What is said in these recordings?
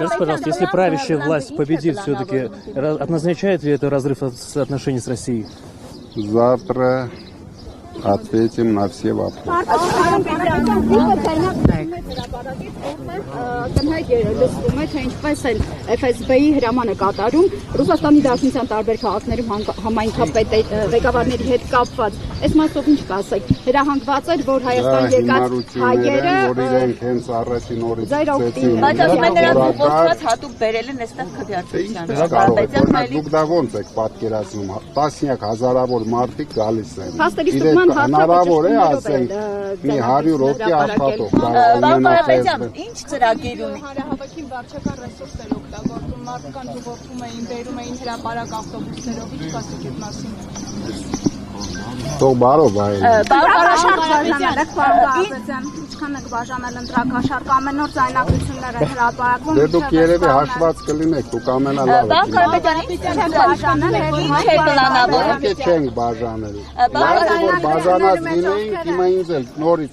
Скажите, пожалуйста, если правящая власть победит, все-таки означает ли это разрыв отношений с Россией? Завтра ответим на все вопросы. FSB-ի հրամանը կատարում Ռուսաստանի Դաշնության տարբեր քաղաքներում համայնքապետ ղեկավարների հետ կապված այս մասով ինչ կասեք հրահանգված էր որ Հայաստան եկած հայերը որ իրենք հենց առաջին օրից բայց ասում են նրանց ուղղված հատուկ բերել են այստեղ քվեարկության դուք դա ոնց եք պատկերացնում տասնյակ հազարավոր մարդիկ գալիս են հնարավոր է ասենք մի 100 րոպե աշխատող Բաղարապետյան ինչ ծրագիր ունի Հանրահավաքին վարչական ռեսուրսներ օգտագործում մարդկանց ուղղորդում էին բերում էին հրապարակ ավտոբուսներով ինչ կասեք այդ մասին Թող բարով այ ինչքան եք բաժանել ընտրակաշարք ամեն օր ձայնակություններ են հրապարակվում դե դուք երևի հաշված կլինեք դուք ամենալավը չենք բաժանել բաժանած լինեինք հիմա ինձ էլ նորից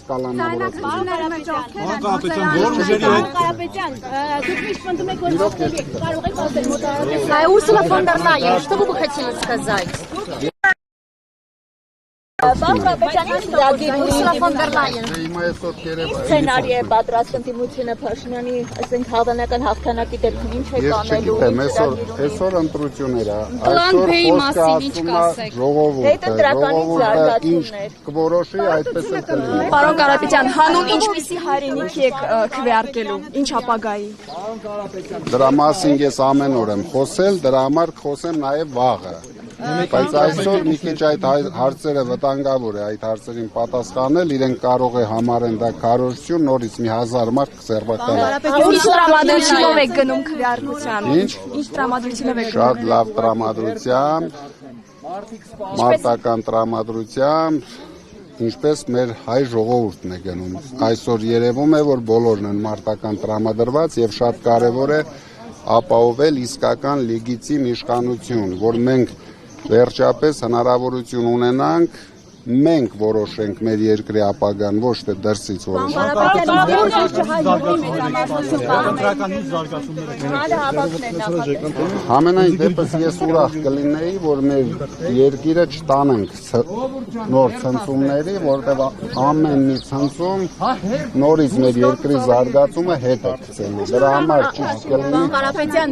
Урсула фон дер Лайен, что вы бы хотели сказать? Урсула фон дер Լայեն Սցենարի է պատրաստ ընդդիմությունը Փաշինյանի ասենք հավանական հաղթանակի դեպքում ինչ է կանելու այսօր ընտրություններ է այսօր խոսքը ասում է ժողովուրդը ինչ կորոշի այդպես է կլինի Պարոն Կարապետյան հանուն ինչպիսի հայրենիք եք քվեարկելու ինչ ապագայի Դրա մասին ես ամեն օր եմ խոսել դրա համար խոսեմ նաև վաղը Բայց այսօր մի քիչ այդ հարցերը վտանգավոր է այդ հարցերին պատասխանել իրենք կարող է համարեն դա քարոզություն նորից մի 1000 մարդ կսերվակալի Ինչ տրամադրությունով եք գնում քվեարկության Ինչ տրամադրությունով եք Շատ լավ տրամադրությամբ մարտական տրամադրությամբ ինչպես մեր հայ ժողովուրդն է գնում այսօր երևում է որ բոլորն են մարտական տրամադրված եւ շատ կարեւոր է ապահովել իսկական լեգիտիմ իշխանություն որ մենք Վերջապես հնարավորություն ունենանք մենք որոշենք մեր երկրի ապագան ոչ թե դրսից որոշենք Համենայն դեպս ես ուրախ կլինեի որ մեր երկիրը չտանենք նոր ցնցումների որտեղ ամեն մի ցնցում նորից մեր երկրի զարգացումը հետ է գցելու դրա համար ճիշտ կլինի Կարապետյան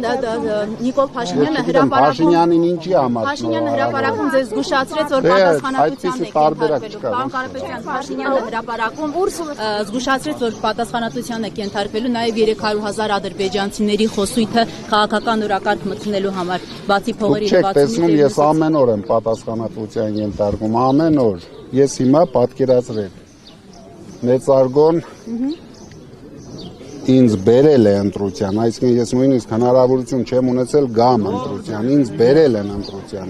Նիկոլ Փաշինյանը Փաշինյանին ինչի համար Փաշինյանը հրապարակում ձեզ զգուշացրեց որ պատասխանատվության եք Պարոն Կարապետյան Փաշինյանը հրապարակում զգուշացրեց որ պատասխանատվության եք ենթարկվելու նաև 300,000 ադրբեջանցիների խոսույթը քաղաքական օրակարգ մտցնելու համար բացի փողերի Չեք տեսնում ես ամեն օր եմ պատասխանատվության ենթարկում ամեն օր ես հիմա պատկերացրեք մեծարգոն ինձ բերել է ընտրության այսինքն ես նույնիսկ հնարավորություն չեմ ունեցել գամ ընտրության ինձ բերել են ընտրության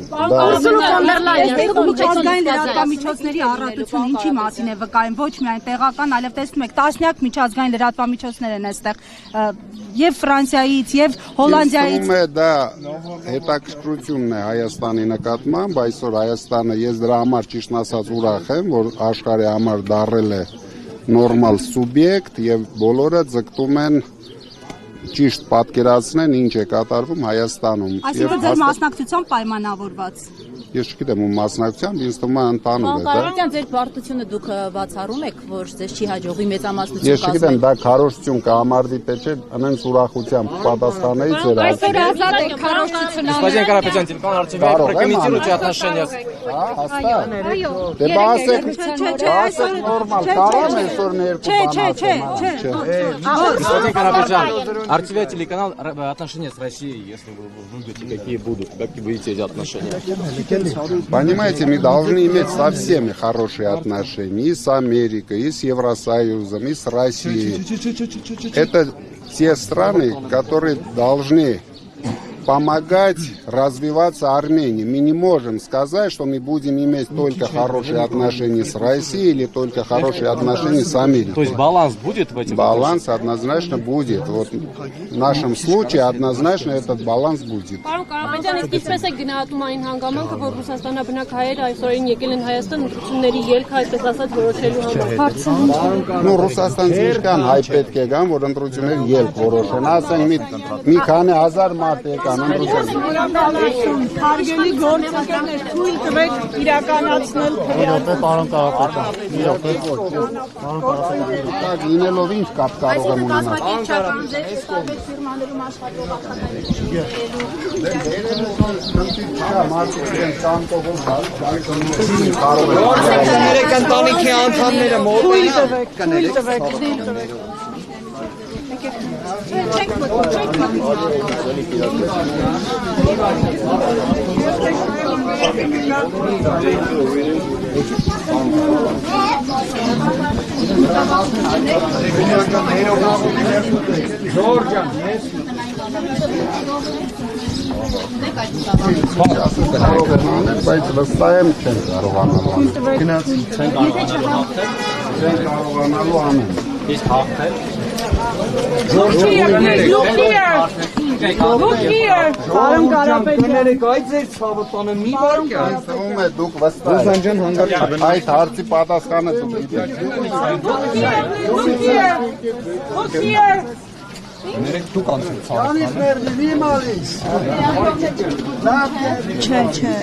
միջազգային լրատվամիջոցների առատությունը ինչի մասին է վկայում ոչ միայն տեղական այլև տեսնում եք տասնյակ միջազգային լրատվամիջոցներ են այստեղ եւ Ֆրանսիայից եւ Հոլանդիայից դա հետաքրքրությունն է Հայաստանի նկատմամբ այսօր Հայաստանը ես դրա համար ճիշտ ասած ուրախ եմ որ աշխարհի համար դառել է նորմալ սուբյեկտ եւ բոլորը ձգտում են ճիշտ պատկերացնեն ինչ է կատարվում Հայաստանում Այսինքն ձեր մասնակցությամբ պայմանավորված Ես չգիտեմ ում մասնակցությամբ ինձ թվում է ընդհանուր է դա Կարապետյան ձեր պարտությունը դուք բացառում եք որ ձեզ չի հաջողվի մեծամասնություն Ես չգիտեմ դա քարոզություն կհամարվի թե չէ անենց ուրախությամբ պատասխանեի ձեր Այսօր ազատ եք քարոզությունը Господин Карапетян, телеканал РТВ, прокомментируйте отношения Դե բասեք նորմալ կարամ այսօր ներկու Господин Карапетян, РТВ, телеканал, отношения с Россией, если вы выберете, какие будут, как будете эти отношения? Понимаете, мы должны иметь со всеми хорошие отношения, и с Америкой, и с Евросоюзом, и с Россией. Это те страны, которые должны помогать развиваться Армении. Мы не можем сказать, что мы будем иметь только хорошие отношения с Россией или только хорошие отношения с Америкой. То есть баланс будет в этом? Баланс однозначно будет. Вот в нашем случае однозначно этот баланс будет. Պարոն Կարապետյան, իսկ ինչպես է գնահատում այն հանգամանքը, որ Ռուսաստանաբնակ հայերը այսօրին եկել են Հայաստան ընտրությունների ելքը, այսպես ասած, որոշելու համար։ Ну, Ռուսաստանից կան հայ պետք է գան, որ ընտրություններ ելք որոշեն։ Ասենք մի քանի հազար մարդ եկան ընտրություն։ Հարգելի գործընկերներ, թույլ տվեք իրականացնել քրեական։ Պարոն Կարապետյան, Так, լինելով ինչ կապ կարող եմ ունենալ։ Կազմակերպչական ձև տարբեր ֆիրմաներում աշխատող Երեք ընտանիքի անդամները մոտ Կարող եմ անել, բայց վստահ եմ չեն կարողանալու անել։ Չեն կարողանալու անել։ Իսկ հաղթել։ Look here. Պարոն Կարապետյան, այդ ձեր ցավը տանը մի վարքյան։ Ասում է դուք վստահ եք։ Այդ հարցի պատասխանը դուք գիտեք։ Look here. Դուք անցեք ցավը։ Չէ, չէ։